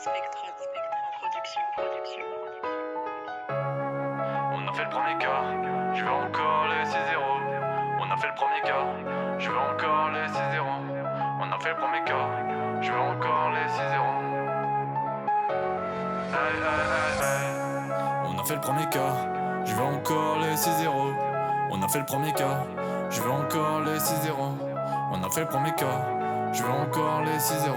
Spectra Production. On a fait le premier cas, je veux encore les 6-0. On a fait le premier cas, je veux encore les 6-0. On a fait le premier cas, je veux encore les 6-0. Hey, hey, hey, hey. On a fait le premier cas, je veux encore les 6-0. On a fait le premier cas, je veux encore les 6-0. On a fait le premier cas, je veux encore les 6-0.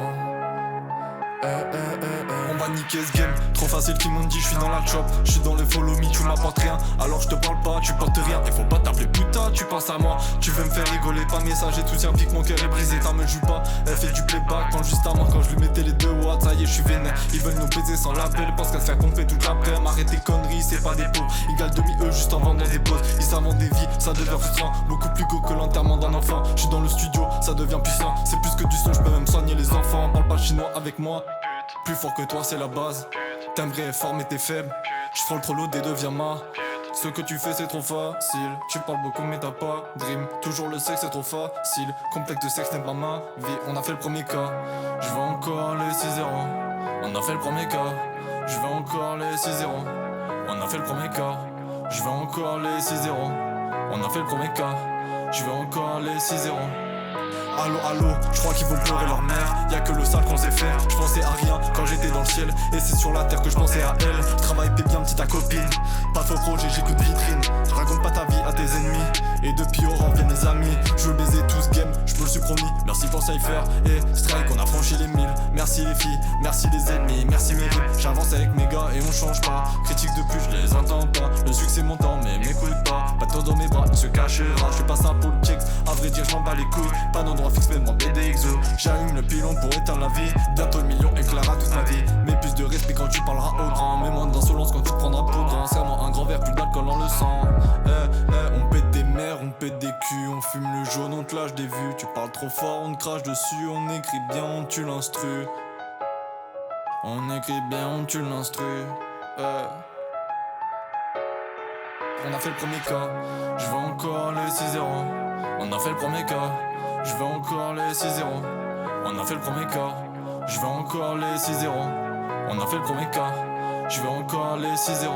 On va niquer ce game, trop facile qui m'ont dit je suis dans la chop. Je suis dans le follow me, tu m'apportes rien. Alors je te parle pas, tu portes rien. Et faut pas t'appeler putain, tu penses à moi. Tu veux me faire rigoler, pas message et tout tient pique, mon cœur est brisé. T'as me joue pas, elle fait du playback. Quand juste à moi, quand je lui mettais les 2 watts, ça y est je suis vénère. Ils veulent nous baiser sans l'appel, parce qu'elle se fait pomper toute l'après. M'arrête tes conneries, c'est pas des pauvres. Ils galent demi-eux juste en vendant des poses. Ils s'inventent des vies, ça devient frustrant. Beaucoup plus gros que l'enterrement d'un enfant. Je suis dans le studio, ça devient puissant. C'est plus que du son, je peux même soigner les enfants. Parle pas chinois avec moi. Plus fort que toi c'est la base. T'aimerais fort mais t'es faible. Je frôle trop l'eau et deviens ma. Ce que tu fais c'est trop facile. Tu parles beaucoup mais t'as pas dream. Toujours le sexe c'est trop facile. Complexe de sexe n'est pas ma vie. On a fait le premier cas, je veux encore les 6-0. On a fait le premier cas, je veux encore les 6-0. On a fait le premier cas, je veux encore les 6-0. On a fait le premier cas, je veux encore les 6-0. Allô, je crois qu'ils vont pleurer leur mère. Y'a que le sale qu'on sait faire. Je pensais à rien quand j'étais dans le ciel. Et c'est sur la terre que je pensais à elle. Je travaille t'es bien petite ta copine. Pas de faux projet, j'écoute vitrine. Raconte pas ta vie à tes ennemis. Et depuis Oran viennent les amis. Je veux baiser tout ce game, je me le suis promis. Merci pour Cypher et Strike, on a franchi les 1000. Merci les filles, merci les ennemis, merci mes rimes. J'avance avec mes gars et on change pas. Critiques de plus, je les entends pas. Le succès montant mais m'écoute pas. Bateau dans mes bras, il se cachera. Je fais pas ça pour le checks, à vrai dire je m'en bats les couilles. Pas d'endroit fixe mais demander des exos. J'allume le pilon pour éteindre la vie. Bientôt le million éclairera toute ma vie. Mais plus de respect quand tu parleras au grand. Mais moins d'insolence quand tu te prendras pour grand. Serre-moi un grand verre, plus d'alcool en le sang. On pète des mères, on pète des culs. On fume le jaune, on te lâche des vues. Tu parles trop fort, on te crache dessus. On écrit bien, on tue l'instru. On écrit bien, on tue l'instru. On a fait le premier cas, je veux encore les 6-0. On a fait le premier cas, je veux encore les 6-0. On a fait le premier cas, je veux encore les 6-0. On a fait le premier cas, je veux encore les 6-0.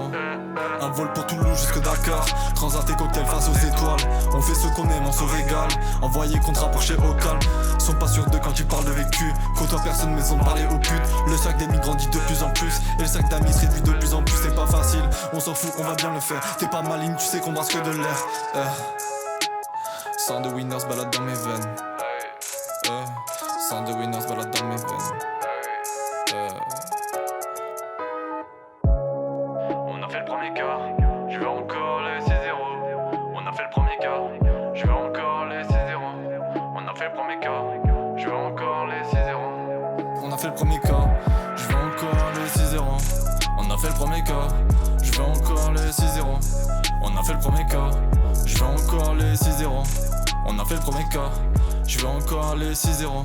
Un vol pour Toulouse jusque Dakar. Transat et cocktail face aux étoiles. On fait ce qu'on aime, on se régale. Envoyé contrat pour chez Ocal. Sont pas sûrs d'eux quand tu parles de vécu. Côtoie personne mais on parler aux putes. Le sac d'amis grandit de plus en plus. Et le sac d'amis se réduit de plus en plus. C'est pas facile, on s'en fout, on va bien le faire. T'es pas maligne, tu sais qu'on brasse que de l'air. Sang de winners balade dans mes veines. Sang de winners balade dans mes veines. On a fait le premier cas, je veux encore les 6-0. On a fait le premier cas, je veux encore les 6-0. On a fait le premier cas, je veux encore les 6-0. On a fait le premier cas, je veux encore les 6-0. On a fait le premier cas, je veux encore les 6-0. On a fait le premier cas, je veux encore les 6-0. On a fait le premier cas, je veux encore les 6-0.